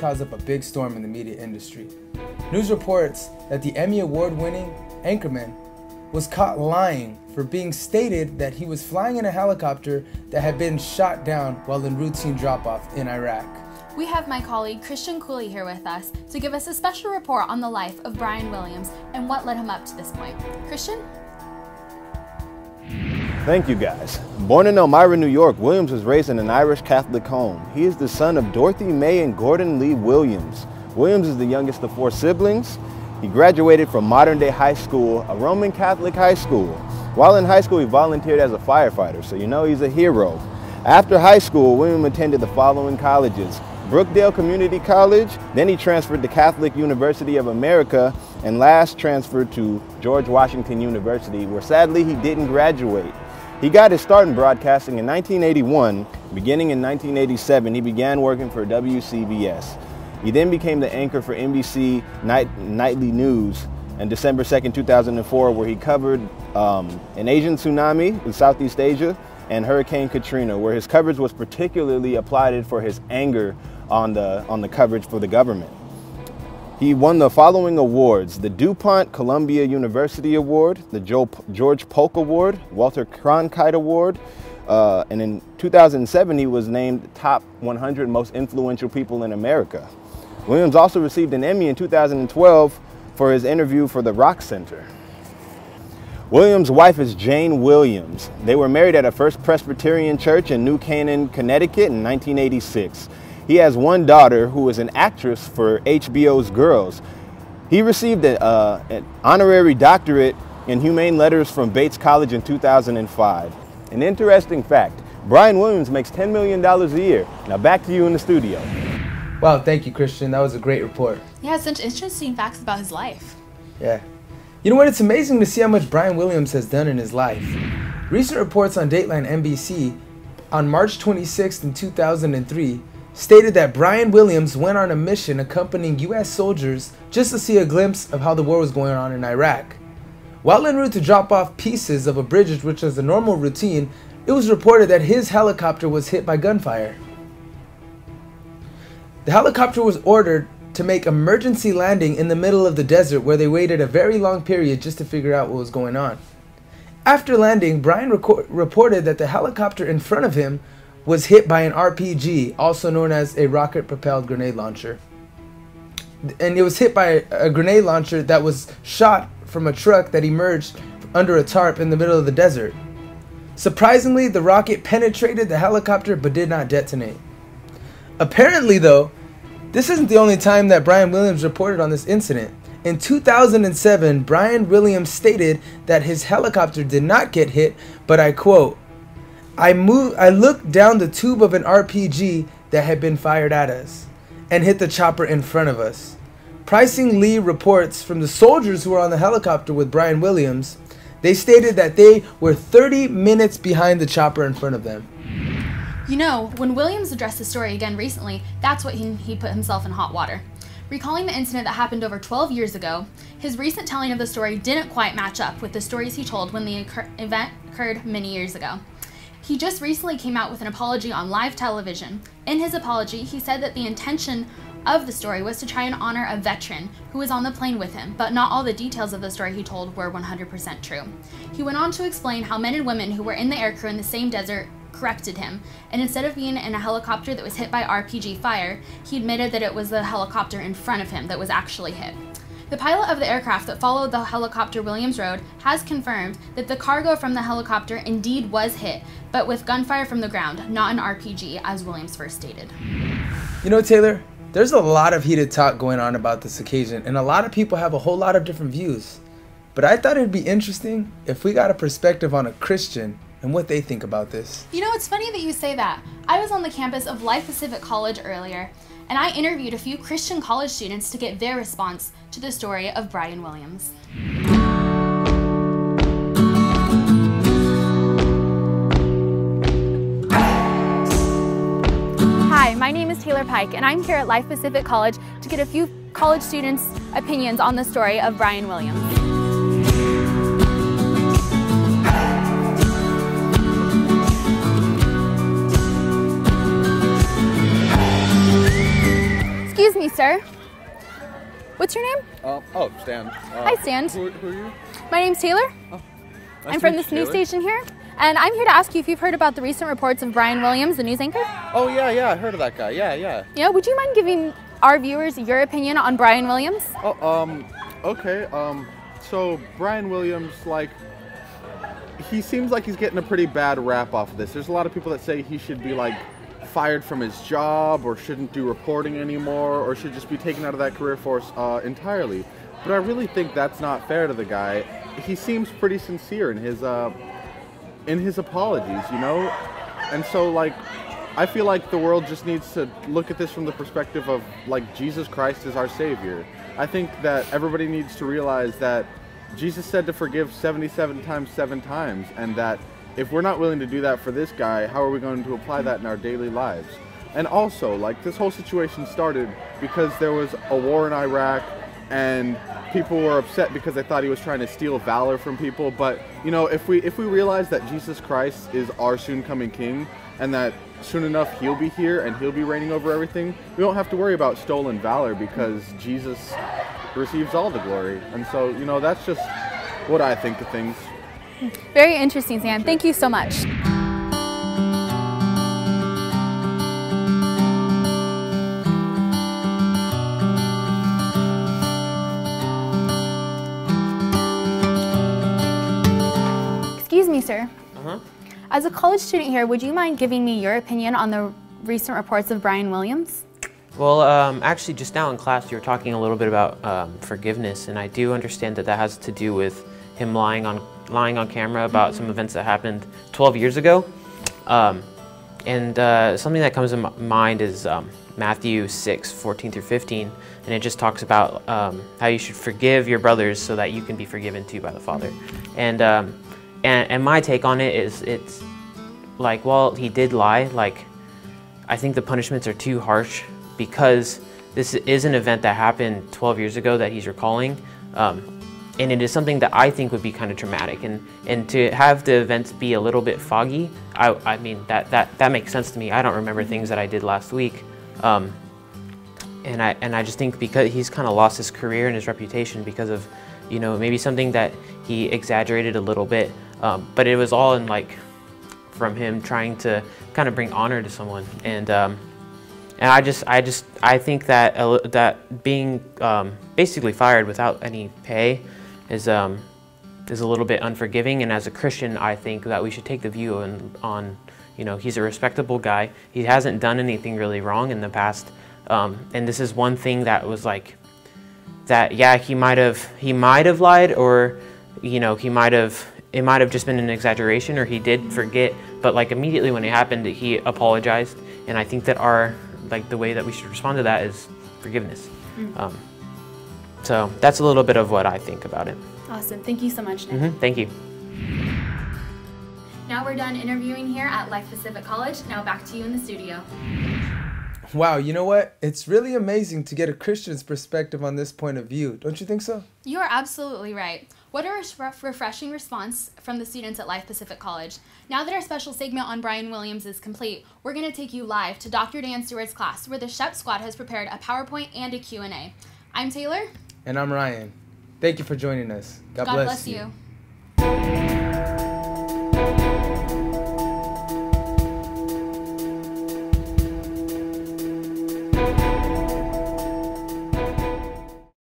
caused up a big storm in the media industry. News reports that the Emmy Award-winning anchorman was caught lying for being stated that he was flying in a helicopter that had been shot down while in routine drop-off in Iraq. We have my colleague Christian Cooley here with us to give us a special report on the life of Brian Williams and what led him up to this point. Christian? Thank you, guys. Born in Elmira, New York, Williams was raised in an Irish Catholic home. He is the son of Dorothy May and Gordon Lee Williams. Williams is the youngest of 4 siblings. He graduated from Modern Day High School, a Roman Catholic high school. While in high school, he volunteered as a firefighter, so you know he's a hero. After high school, Williams attended the following colleges: Brookdale Community College, then he transferred to Catholic University of America, and last transferred to George Washington University, where sadly he didn't graduate. He got his start in broadcasting in 1981. Beginning in 1987, he began working for WCBS. He then became the anchor for NBC Nightly News on December 2nd, 2004, where he covered an Asian tsunami in Southeast Asia and Hurricane Katrina, where his coverage was particularly applauded for his anger on the coverage for the government. He won the following awards: the DuPont Columbia University Award, the George Polk Award, Walter Cronkite Award, and in 2007 he was named top 100 most influential people in America. Williams also received an Emmy in 2012 for his interview for the Rock Center. Williams' wife is Jane Williams. They were married at a First Presbyterian Church in New Canaan, Connecticut in 1986. He has one daughter who is an actress for HBO's Girls. He received an honorary doctorate in humane letters from Bates College in 2005. An interesting fact: Brian Williams makes $10 million a year. Now back to you in the studio. Wow, thank you, Christian. That was a great report. He has such interesting facts about his life. Yeah. You know what? It's amazing to see how much Brian Williams has done in his life. Recent reports on Dateline NBC on March 26th in 2003 stated that Brian Williams went on a mission accompanying U.S. soldiers just to see a glimpse of how the war was going on in Iraq. While en route to drop off pieces of a bridge, which was a normal routine, it was reported that his helicopter was hit by gunfire. The helicopter was ordered to make emergency landing in the middle of the desert, where they waited a very long period just to figure out what was going on. After landing, Brian reported that the helicopter in front of him was hit by an RPG, also known as a rocket-propelled grenade launcher. And it was hit by a grenade launcher that was shot from a truck that emerged under a tarp in the middle of the desert. Surprisingly, the rocket penetrated the helicopter but did not detonate. Apparently, though, this isn't the only time that Brian Williams reported on this incident. In 2007, Brian Williams stated that his helicopter did not get hit, but I quote, I looked down the tube of an RPG that had been fired at us and hit the chopper in front of us. Pricing Lee reports from the soldiers who were on the helicopter with Brian Williams. They stated that they were 30 minutes behind the chopper in front of them. You know, when Williams addressed the story again recently, that's what he put himself in hot water. Recalling the incident that happened over 12 years ago, his recent telling of the story didn't quite match up with the stories he told when the event occurred many years ago. He just recently came out with an apology on live television. In his apology, he said that the intention of the story was to try and honor a veteran who was on the plane with him, but not all the details of the story he told were 100% true. He went on to explain how men and women who were in the air crew in the same desert corrected him, and instead of being in a helicopter that was hit by RPG fire, he admitted that it was the helicopter in front of him that was actually hit. The pilot of the aircraft that followed the helicopter Williams rode has confirmed that the cargo from the helicopter indeed was hit, but with gunfire from the ground, not an RPG, as Williams first stated. You know, Taylor, there's a lot of heated talk going on about this occasion, and a lot of people have a whole lot of different views. But I thought it'd be interesting if we got a perspective on a Christian and what they think about this. You know, it's funny that you say that. I was on the campus of Life Pacific College earlier, and I interviewed a few Christian college students to get their response to the story of Brian Williams. Hi, my name is Taylor Pike, and I'm here at Life Pacific College to get a few college students' opinions on the story of Brian Williams. Excuse me, sir. What's your name? Stan. Hi, Stan. Who are you? My name's Taylor. Nice I'm to from meet this you, news Taylor. station here, and I'm here to ask you if you've heard about the recent reports of Brian Williams, the news anchor. Oh, yeah, I heard of that guy. Yeah. Yeah, would you mind giving our viewers your opinion on Brian Williams? Okay. So Brian Williams, like, he seems like he's getting a pretty bad rap off of this. There's a lot of people that say he should be, like, fired from his job, or shouldn't do reporting anymore, or should just be taken out of that career force entirely. But I really think that's not fair to the guy. He seems pretty sincere in his apologies, you know? And so, like, I feel like the world just needs to look at this from the perspective of, like, Jesus Christ is our Savior. I think that everybody needs to realize that Jesus said to forgive 77 times 7 times, and that if we're not willing to do that for this guy, how are we going to apply that in our daily lives? And also, like, this whole situation started because there was a war in Iraq, and people were upset because they thought he was trying to steal valor from people. But, you know, if we realize that Jesus Christ is our soon coming King, and that soon enough he'll be here and he'll be reigning over everything, we don't have to worry about stolen valor, because Jesus receives all the glory. And so, you know, that's just what I think of things. Very interesting, Sam. Thank you so much. Excuse me, sir. As a college student here, would you mind giving me your opinion on the recent reports of Brian Williams? Well, actually, just now in class, you were talking a little bit about forgiveness, and I do understand that that has to do with him lying on camera about some events that happened 12 years ago. Something that comes to mind is Matthew 6:14 through 15, and it just talks about how you should forgive your brothers so that you can be forgiven too by the Father. And my take on it is, it's like, well, he did lie. Like, I think the punishments are too harsh, because this is an event that happened 12 years ago that he's recalling. And it is something that I think would be kind of traumatic. And to have the events be a little bit foggy, I mean, that makes sense to me. I don't remember things that I did last week. And I just think because he's kind of lost his career and his reputation because of, you know, maybe something that he exaggerated a little bit. But it was all in, like, from him trying to kind of bring honor to someone. And I think that being basically fired without any pay is a little bit unforgiving. And as a Christian, I think that we should take the view on, you know, he's a respectable guy. He hasn't done anything really wrong in the past. And this is one thing that was like, that, yeah, he might have lied, or, you know, it might have just been an exaggeration, or he did forget, but, like, immediately when it happened, he apologized. And I think that the way that we should respond to that is forgiveness. So that's a little bit of what I think about it. Awesome. Thank you so much, Nick. Thank you. Now we're done interviewing here at Life Pacific College. Now back to you in the studio. Wow, you know what? It's really amazing to get a Christian's perspective on this point of view. Don't you think so? You are absolutely right. What a refreshing response from the students at Life Pacific College. Now that our special segment on Brian Williams is complete, we're going to take you live to Dr. Dan Stewart's class, where the Shep Squad has prepared a PowerPoint and a Q&A. I'm Taylor. And I'm Ryan. Thank you for joining us. God bless you.